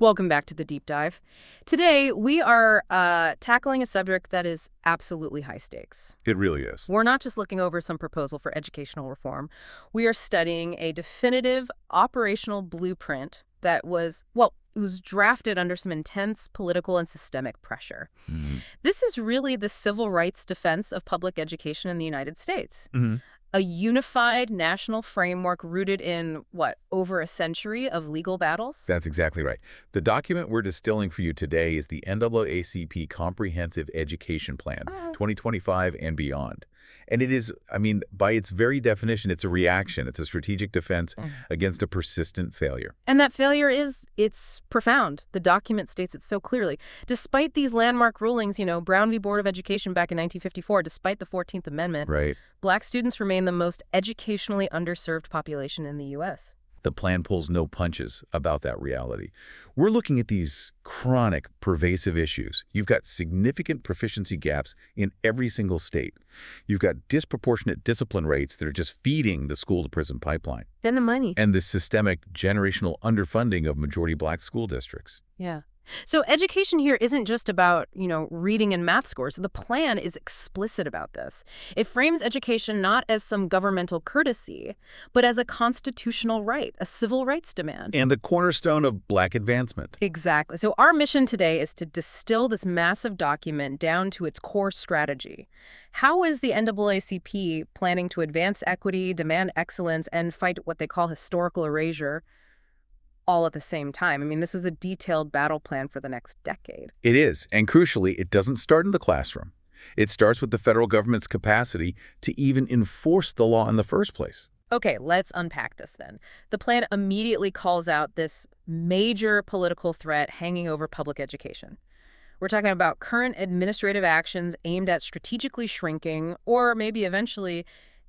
Welcome back to the deep dive. Today, we are tackling a subject that is absolutely high stakes. It really is. We're not just looking over some proposal for educational reform. We are studying a definitive operational blueprint that was, well, it was drafted under some intense political and systemic pressure. This is really the civil rights defense of public education in the United States. A unified national framework rooted in, what, over a century of legal battles? That's exactly right. The document we're distilling for you today is the NAACP Comprehensive Education Plan, 2025 and beyond. And it is, by its very definition, it's a reaction. It's a strategic defense against a persistent failure. And that failure it's profound. The document states it so clearly. Despite these landmark rulings, Brown v. Board of Education back in 1954, despite the 14th Amendment, Right. Black students remain the most educationally underserved population in the U.S. The plan pulls no punches about that reality. We're looking at these chronic, pervasive issues. You've got significant proficiency gaps in every single state. You've got disproportionate discipline rates that are just feeding the school-to-prison pipeline. Then the money. And the systemic generational underfunding of majority Black school districts. Yeah. So education here isn't just about, reading and math scores. The plan is explicit about this. It frames education not as some governmental courtesy, but as a constitutional right, a civil rights demand. And the cornerstone of Black advancement. Exactly. So our mission today is to distill this massive document down to its core strategy. How is the NAACP planning to advance equity, demand excellence, and fight what they call historical erasure all at the same time? This is a detailed battle plan for the next decade. It is. And crucially, it doesn't start in the classroom. It starts with the federal government's capacity to even enforce the law in the first place. Okay, let's unpack this then. The plan immediately calls out this major political threat hanging over public education. We're talking about current administrative actions aimed at strategically shrinking or maybe eventually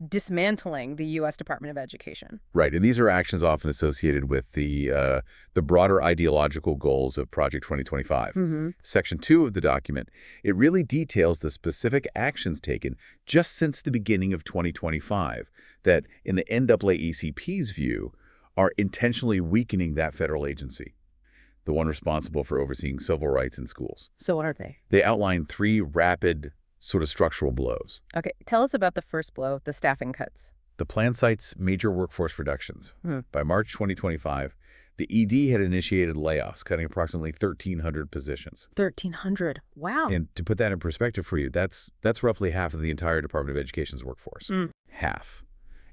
dismantling the U.S. Department of Education. Right, and these are actions often associated with the broader ideological goals of Project 2025. Section 2 of the document, it really details the specific actions taken just since the beginning of 2025 that, in the NAACP's view, are intentionally weakening that federal agency, the one responsible for overseeing civil rights in schools. So what are they? They outline 3 rapid sort of structural blows. Okay, tell us about the first blow, the staffing cuts. The plan cites major workforce reductions. By March 2025, the ED had initiated layoffs, cutting approximately 1,300 positions. 1,300. Wow. And to put that in perspective for you, that's roughly half of the entire Department of Education's workforce. Half.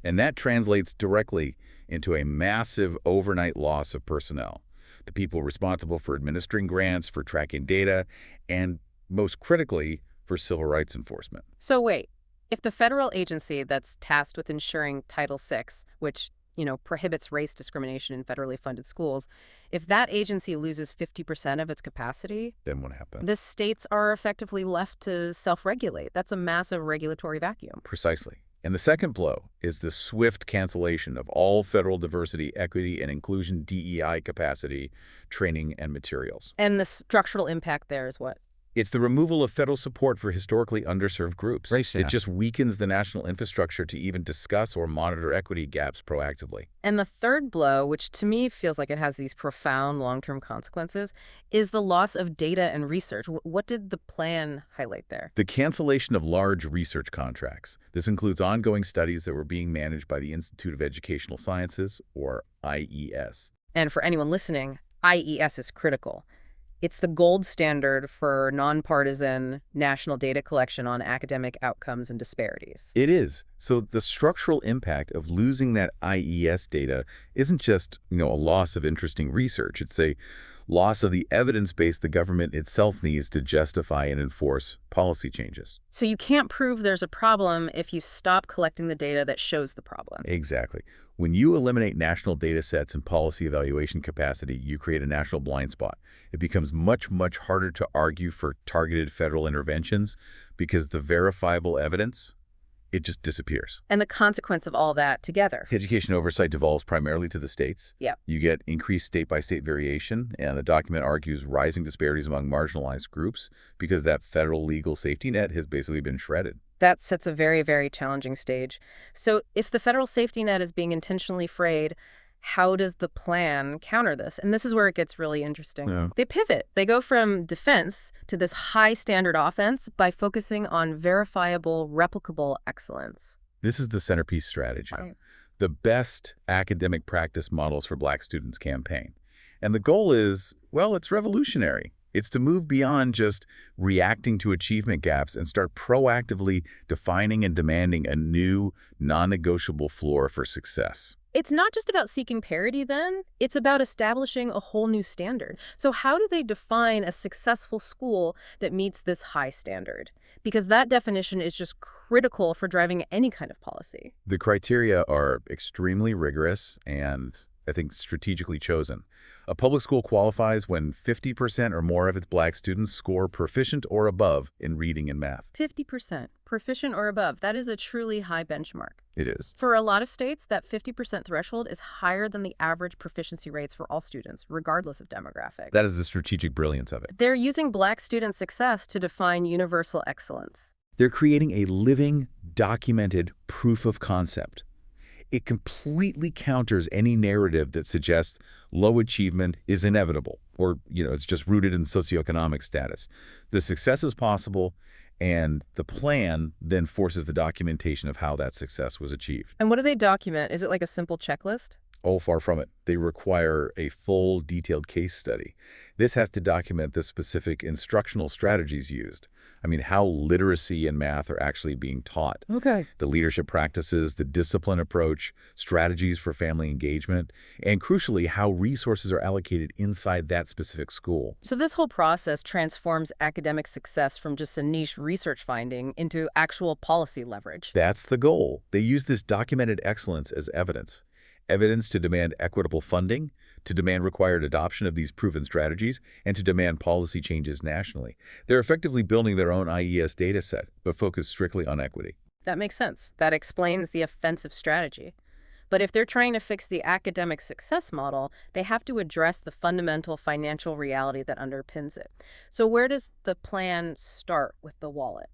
And that translates directly into a massive overnight loss of personnel. The people responsible for administering grants, for tracking data, and most critically, for civil rights enforcement. So wait, if the federal agency that's tasked with ensuring Title VI, which, prohibits race discrimination in federally funded schools, if that agency loses 50% of its capacity, then what happens? the states are effectively left to self-regulate. That's a massive regulatory vacuum. Precisely. And the second blow is the swift cancellation of all federal diversity, equity, and inclusion DEI capacity, training, and materials. And the structural impact there is what? It's the removal of federal support for historically underserved groups. It just weakens the national infrastructure to even discuss or monitor equity gaps proactively. And the third blow, which to me feels like it has these profound long-term consequences, is the loss of data and research. What did the plan highlight there? The cancellation of large research contracts. This includes ongoing studies that were being managed by the Institute of Educational Sciences, or IES. And for anyone listening, IES is critical. It's the gold standard for nonpartisan national data collection on academic outcomes and disparities. It is. So the structural impact of losing that IES data isn't just, a loss of interesting research. It's a loss of the evidence base the government itself needs to justify and enforce policy changes. So you can't prove there's a problem if you stop collecting the data that shows the problem. Exactly. When you eliminate national data sets and policy evaluation capacity, you create a national blind spot. It becomes much, much harder to argue for targeted federal interventions because the verifiable evidence, it just disappears. And the consequence of all that together. Education oversight devolves primarily to the states. Yeah. You get increased state-by-state variation, and the document argues rising disparities among marginalized groups because that federal legal safety net has basically been shredded. That sets a very, very challenging stage. So if the federal safety net is being intentionally frayed, how does the plan counter this? And this is where it gets really interesting. Yeah. They pivot. They go from defense to this high standard offense by focusing on verifiable, replicable excellence. This is the centerpiece strategy. Right. The best academic practice models for Black students campaign. And the goal is, well, it's revolutionary. It's to move beyond just reacting to achievement gaps and start proactively defining and demanding a new, non-negotiable floor for success. It's not just about seeking parity then, it's about establishing a whole new standard. So how do they define a successful school that meets this high standard? Because that definition is just critical for driving any kind of policy. The criteria are extremely rigorous and, I think, strategically chosen. A public school qualifies when 50% or more of its Black students score proficient or above in reading and math. 50%, proficient or above, that is a truly high benchmark. It is. For a lot of states, that 50% threshold is higher than the average proficiency rates for all students, regardless of demographic. That is the strategic brilliance of it. They're using Black student success to define universal excellence. They're creating a living, documented proof of concept. It completely counters any narrative that suggests low achievement is inevitable or, it's just rooted in socioeconomic status. The success is possible, and the plan then forces the documentation of how that success was achieved. And what do they document? Is it like a simple checklist? Oh, far from it. They require a full, detailed case study. This has to document the specific instructional strategies used. I mean, how literacy and math are actually being taught. Okay. The leadership practices, the discipline approach, strategies for family engagement, and crucially, how resources are allocated inside that specific school. So this whole process transforms academic success from just a niche research finding into actual policy leverage. That's the goal. They use this documented excellence as evidence. Evidence to demand equitable funding, to demand required adoption of these proven strategies, and to demand policy changes nationally. They're effectively building their own IES data set, but focused strictly on equity. That makes sense. That explains the offensive strategy. But if they're trying to fix the academic success model, they have to address the fundamental financial reality that underpins it. So where does the plan start with the wallet?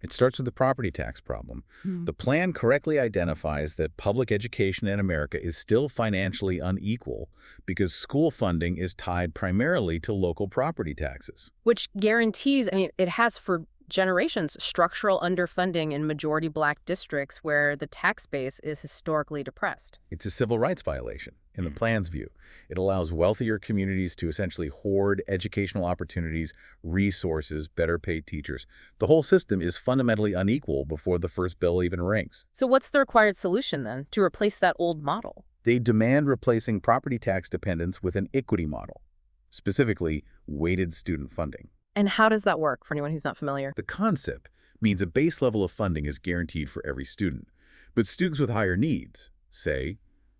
It starts with the property tax problem. The plan correctly identifies that public education in America is still financially unequal because school funding is tied primarily to local property taxes. Which guarantees, it has for generations structural underfunding in majority Black districts where the tax base is historically depressed. It's a civil rights violation in the plan's view. It allows wealthier communities to essentially hoard educational opportunities, resources, better paid teachers. The whole system is fundamentally unequal before the first bell even rings. So what's the required solution then to replace that old model? They demand replacing property tax dependence with an equity model, specifically weighted student funding. And how does that work for anyone who's not familiar? The concept means a base level of funding is guaranteed for every student. But students with higher needs, say,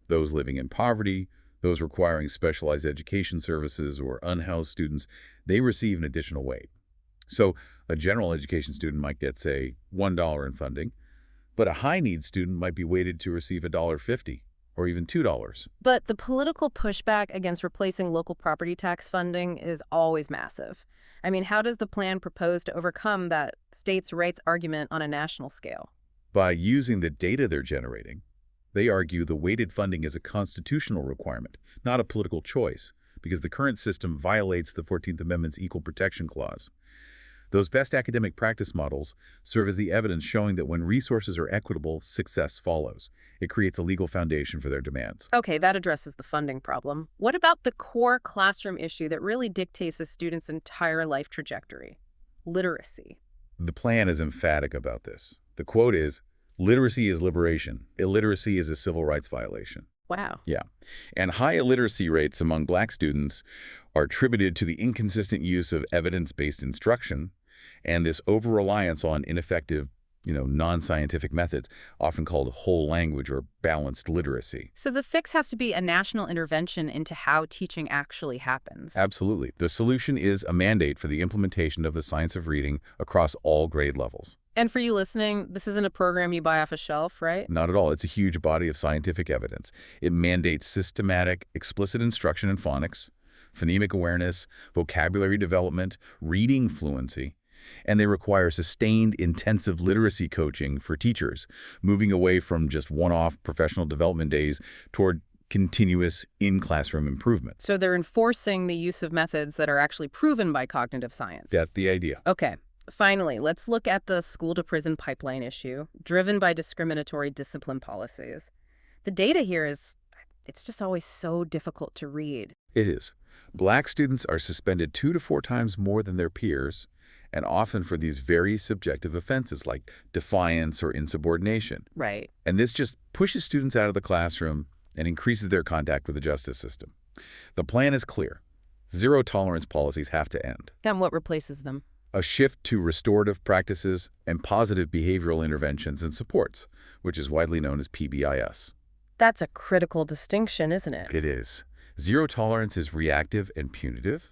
those living in poverty, those requiring specialized education services, or unhoused students, they receive an additional weight. So a general education student might get, say, $1 in funding, but a high-needs student might be weighted to receive $1.50 or even $2. But the political pushback against replacing local property tax funding is always massive. How does the plan propose to overcome that states' rights argument on a national scale? By using the data they're generating, they argue the weighted funding is a constitutional requirement, not a political choice, because the current system violates the 14th Amendment's Equal Protection Clause. Those best academic practice models serve as the evidence showing that when resources are equitable, success follows. It creates a legal foundation for their demands. Okay, that addresses the funding problem. What about the core classroom issue that really dictates a student's entire life trajectory? Literacy. The plan is emphatic about this. The quote is, "Literacy is liberation. Illiteracy is a civil rights violation." Wow. Yeah. And high illiteracy rates among Black students are attributed to the inconsistent use of evidence-based instruction and this over-reliance on ineffective, non-scientific methods, often called whole language or balanced literacy. So the fix has to be a national intervention into how teaching actually happens. Absolutely. The solution is a mandate for the implementation of the science of reading across all grade levels. And for you listening, this isn't a program you buy off a shelf, right? Not at all. It's a huge body of scientific evidence. It mandates systematic, explicit instruction in phonics, phonemic awareness, vocabulary development, reading fluency, and they require sustained, intensive literacy coaching for teachers, moving away from just one-off professional development days toward continuous in-classroom improvement. So they're enforcing the use of methods that are actually proven by cognitive science. That's the idea. Okay. Finally, let's look at the school-to-prison pipeline issue, driven by discriminatory discipline policies. The data here it's just always so difficult to read. It is. Black students are suspended 2 to 4 times more than their peers, and often for these very subjective offenses like defiance or insubordination. Right. And this just pushes students out of the classroom and increases their contact with the justice system. The plan is clear. Zero-tolerance policies have to end. Then what replaces them? A shift to restorative practices and positive behavioral interventions and supports, which is widely known as PBIS. That's a critical distinction, isn't it? It is. Zero tolerance is reactive and punitive.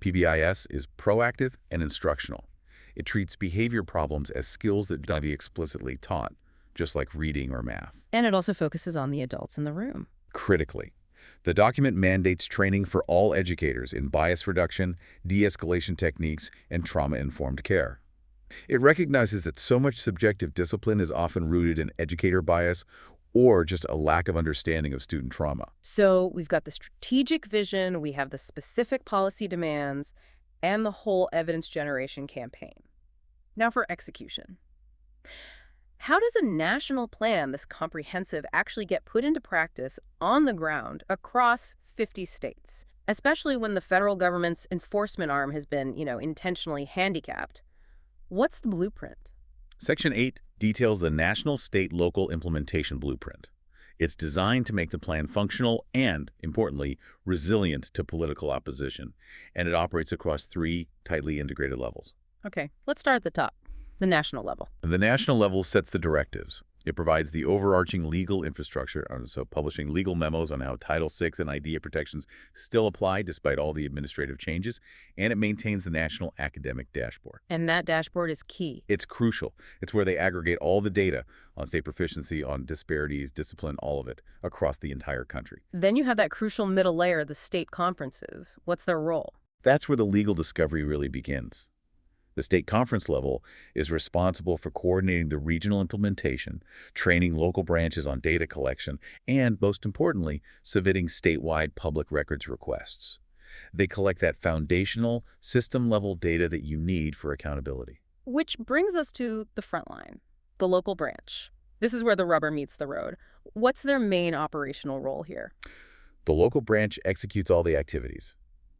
PBIS is proactive and instructional. It treats behavior problems as skills that don't be explicitly taught, just like reading or math. And it also focuses on the adults in the room. Critically, the document mandates training for all educators in bias reduction, de-escalation techniques, and trauma-informed care. It recognizes that so much subjective discipline is often rooted in educator bias or just a lack of understanding of student trauma. So we've got the strategic vision, we have the specific policy demands, and the whole evidence generation campaign. Now for execution. How does a national plan, this comprehensive, actually get put into practice on the ground across 50 states, especially when the federal government's enforcement arm has been, intentionally handicapped? What's the blueprint? Section 8 details the National State Local Implementation Blueprint. It's designed to make the plan functional and, importantly, resilient to political opposition, and it operates across 3 tightly integrated levels. Okay, let's start at the top, the national level. The national level sets the directives. It provides the overarching legal infrastructure, so publishing legal memos on how Title VI and IDEA protections still apply despite all the administrative changes, and it maintains the National Academic Dashboard. And that dashboard is key. It's crucial. It's where they aggregate all the data on state proficiency, on disparities, discipline, all of it, across the entire country. Then you have that crucial middle layer, the state conferences. What's their role? That's where the legal discovery really begins. The state conference level is responsible for coordinating the regional implementation, training local branches on data collection, and, most importantly, submitting statewide public records requests. They collect that foundational, system-level data that you need for accountability. Which brings us to the front line, the local branch. This is where the rubber meets the road. What's their main operational role here? The local branch executes all the activities.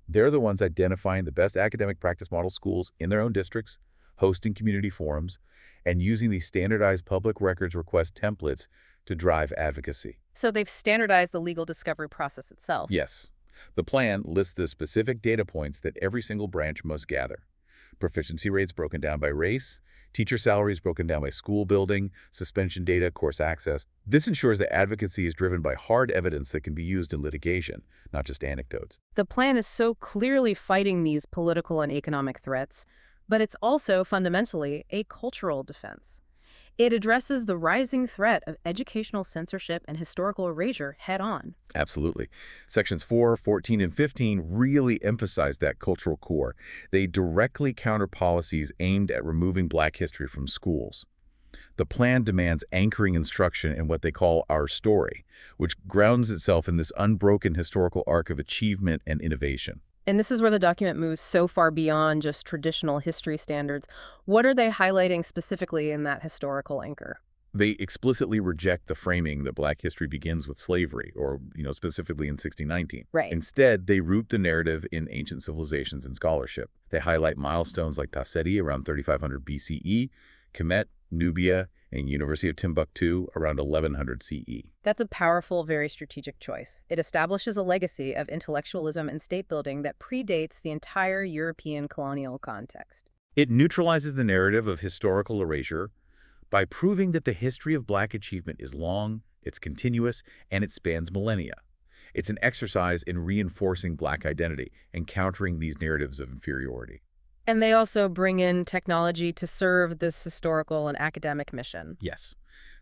They're the ones identifying the best academic practice model schools in their own districts, hosting community forums, and using these standardized public records request templates to drive advocacy. So they've standardized the legal discovery process itself. Yes. The plan lists the specific data points that every single branch must gather. Proficiency rates broken down by race, teacher salaries broken down by school building, suspension data, course access. This ensures that advocacy is driven by hard evidence that can be used in litigation, not just anecdotes. The plan is so clearly fighting these political and economic threats, but it's also fundamentally a cultural defense. It addresses the rising threat of educational censorship and historical erasure head-on. Absolutely. Sections 4, 14, and 15 really emphasize that cultural core. They directly counter policies aimed at removing Black history from schools. The plan demands anchoring instruction in what they call our story, which grounds itself in this unbroken historical arc of achievement and innovation. And this is where the document moves so far beyond just traditional history standards. What are they highlighting specifically in that historical anchor? They explicitly reject the framing that Black history begins with slavery, or, specifically in 1619. Right. Instead, they root the narrative in ancient civilizations and scholarship. They highlight milestones like Tasseti around 3500 BCE, Kemet, Nubia, and University of Timbuktu around 1100 CE. That's a powerful, very strategic choice. It establishes a legacy of intellectualism and state building that predates the entire European colonial context. It neutralizes the narrative of historical erasure by proving that the history of Black achievement is long, it's continuous, and it spans millennia. It's an exercise in reinforcing Black identity and countering these narratives of inferiority. And they also bring in technology to serve this historical and academic mission. Yes.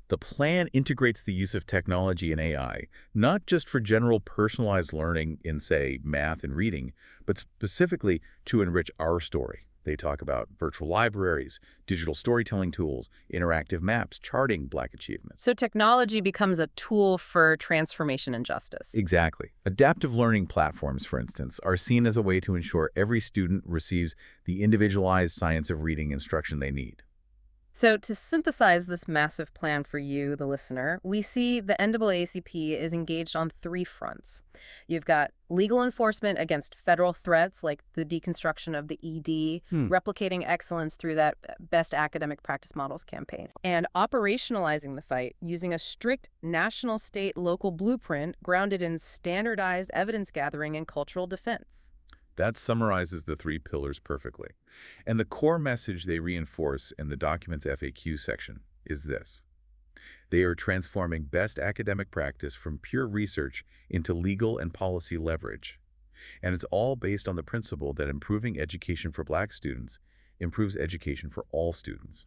The plan integrates the use of technology and AI, not just for general personalized learning in, say, math and reading, but specifically to enrich our story. They talk about virtual libraries, digital storytelling tools, interactive maps, charting Black achievements. So technology becomes a tool for transformation and justice. Exactly. Adaptive learning platforms, for instance, are seen as a way to ensure every student receives the individualized science of reading instruction they need. So to synthesize this massive plan for you, the listener, we see the NAACP is engaged on three fronts. You've got legal enforcement against federal threats like the deconstruction of the ED, replicating excellence through that Best Academic Practice Models campaign, and operationalizing the fight using a strict national, state, local blueprint grounded in standardized evidence gathering and cultural defense. That summarizes the three pillars perfectly. And the core message they reinforce in the document's FAQ section is this. They are transforming best academic practice from pure research into legal and policy leverage. And it's all based on the principle that improving education for Black students improves education for all students.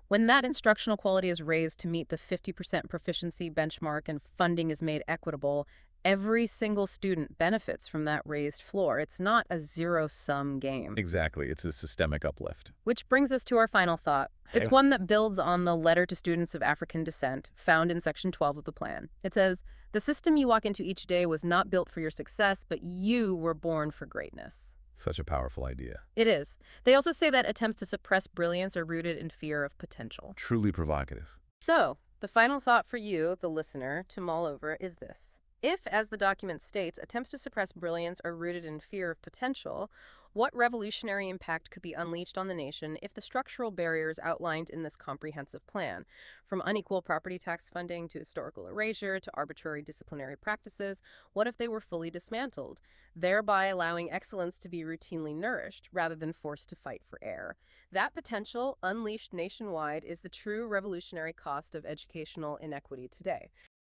When that instructional quality is raised to meet the 50% proficiency benchmark and funding is made equitable, every single student benefits from that raised floor. It's not a zero-sum game. Exactly. It's a systemic uplift. Which brings us to our final thought. It's Hey. one that builds on the letter to students of African descent found in Section 12 of the plan. It says, "The system you walk into each day was not built for your success, but you were born for greatness." Such a powerful idea. It is. They also say that attempts to suppress brilliance are rooted in fear of potential. Truly provocative. So, the final thought for you, the listener, to mull over is this. If, as the document states, attempts to suppress brilliance are rooted in fear of potential, what revolutionary impact could be unleashed on the nation if the structural barriers outlined in this comprehensive plan, from unequal property tax funding to historical erasure to arbitrary disciplinary practices, what if they were fully dismantled, thereby allowing excellence to be routinely nourished rather than forced to fight for air? That potential, unleashed nationwide, is the true revolutionary cost of educational inequity today.